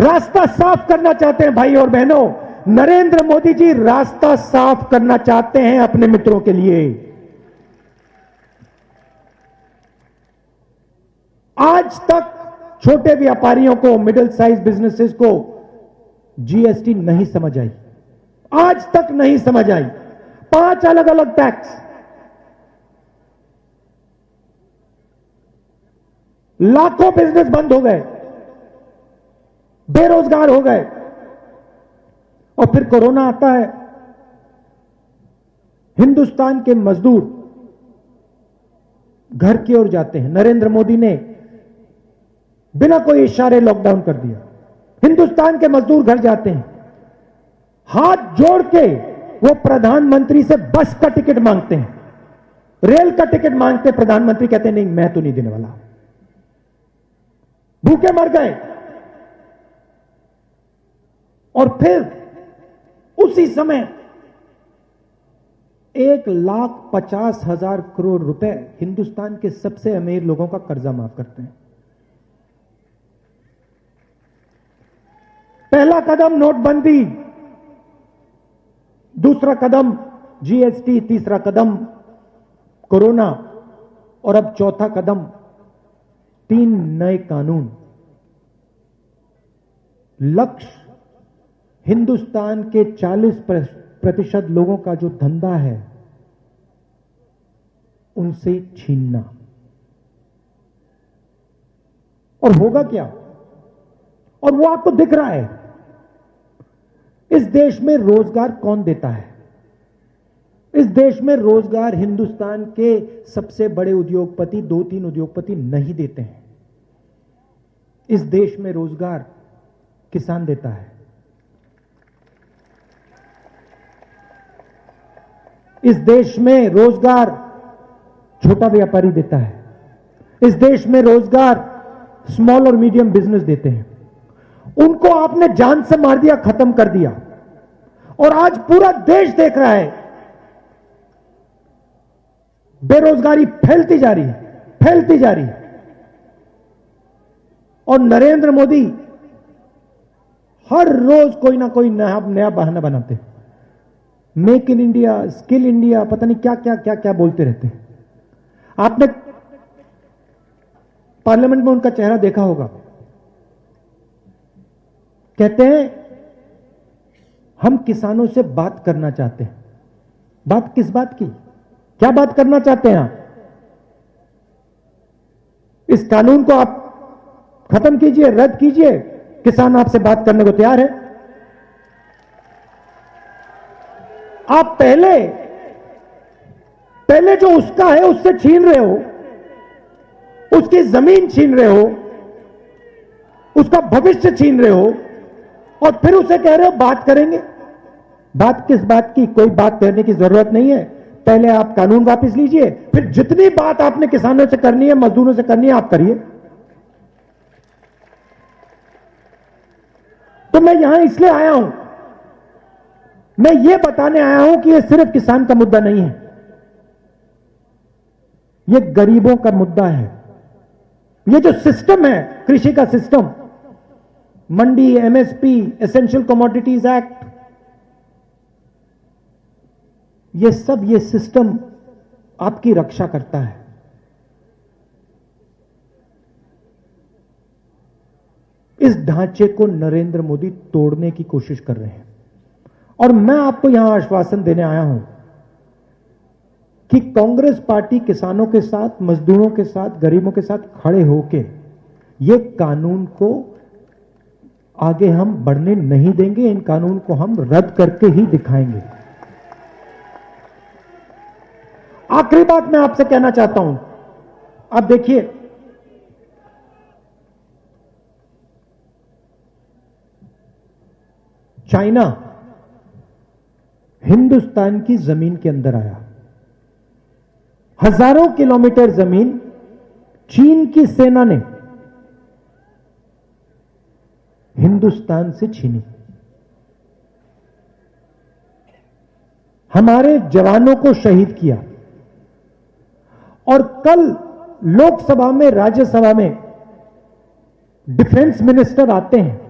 रास्ता साफ करना चाहते हैं भाई और बहनों। नरेंद्र मोदी जी रास्ता साफ करना चाहते हैं अपने मित्रों के लिए। आज तक छोटे व्यापारियों को, मिडिल साइज बिजनेसेस को जीएसटी नहीं समझ आई, आज तक नहीं समझ आई। 5 अलग अलग टैक्स, लाखों बिजनेस बंद हो गए, बेरोजगार हो गए। और फिर कोरोना आता है, हिंदुस्तान के मजदूर घर की ओर जाते हैं। नरेंद्र मोदी ने बिना कोई इशारे लॉकडाउन कर दिया। हिंदुस्तान के मजदूर घर जाते हैं, हाथ जोड़ के वो प्रधानमंत्री से बस का टिकट मांगते हैं, रेल का टिकट मांगते हैं। प्रधानमंत्री कहते हैं नहीं, मैं तो नहीं देने वाला। भूखे मर गए। और फिर उसी समय 1,50,000 करोड़ रुपए हिंदुस्तान के सबसे अमीर लोगों का कर्जा माफ करते हैं। पहला कदम नोटबंदी, दूसरा कदम जीएसटी, तीसरा कदम कोरोना और अब चौथा कदम 3 नए कानून। लक्ष्य हिंदुस्तान के 40% लोगों का जो धंधा है उनसे छीनना। और होगा क्या? और वो आपको दिख रहा है। इस देश में रोजगार कौन देता है? इस देश में रोजगार हिंदुस्तान के सबसे बड़े उद्योगपति, 2-3 उद्योगपति नहीं देते हैं। इस देश में रोजगार किसान देता है। इस देश में रोजगार छोटा व्यापारी देता है। इस देश में रोजगार स्मॉल और मीडियम बिजनेस देते हैं। उनको आपने जान से मार दिया, खत्म कर दिया। और आज पूरा देश देख रहा है, बेरोजगारी फैलती जा रही है, फैलती जा रही है। और नरेंद्र मोदी हर रोज कोई ना कोई नया बहाना बनाते हैं। Make in India, skill India, पता नहीं क्या क्या क्या क्या बोलते रहते हैं। आपने पार्लियामेंट में उनका चेहरा देखा होगा। कहते हैं हम किसानों से बात करना चाहते हैं। बात किस बात की? क्या बात करना चाहते हैं आप? इस कानून को आप खत्म कीजिए, रद्द कीजिए। किसान आपसे बात करने को तैयार है। आप पहले जो उसका है उससे छीन रहे हो, उसकी जमीन छीन रहे हो, उसका भविष्य छीन रहे हो, और फिर उसे कह रहे हो बात करेंगे। बात किस बात की? कोई बात करने की जरूरत नहीं है। पहले आप कानून वापस लीजिए, फिर जितनी बात आपने किसानों से करनी है, मजदूरों से करनी है, आप करिए। तो मैं यहां इसलिए आया हूं, मैं ये बताने आया हूं कि ये सिर्फ किसान का मुद्दा नहीं है, ये गरीबों का मुद्दा है। ये जो सिस्टम है, कृषि का सिस्टम, मंडी, एमएसपी, एसेंशियल कमोडिटीज एक्ट, ये सिस्टम आपकी रक्षा करता है। इस ढांचे को नरेंद्र मोदी तोड़ने की कोशिश कर रहे हैं। और मैं आपको यहां आश्वासन देने आया हूं कि कांग्रेस पार्टी किसानों के साथ, मजदूरों के साथ, गरीबों के साथ खड़े होकर ये कानून को आगे हम बढ़ने नहीं देंगे। इन कानून को हम रद्द करके ही दिखाएंगे। आखिरी बात मैं आपसे कहना चाहता हूं, आप देखिए, चाइना हिंदुस्तान की जमीन के अंदर आया। हजारों किलोमीटर जमीन चीन की सेना ने हिंदुस्तान से छीनी। हमारे जवानों को शहीद किया। और कल लोकसभा में, राज्यसभा में डिफेंस मिनिस्टर आते हैं,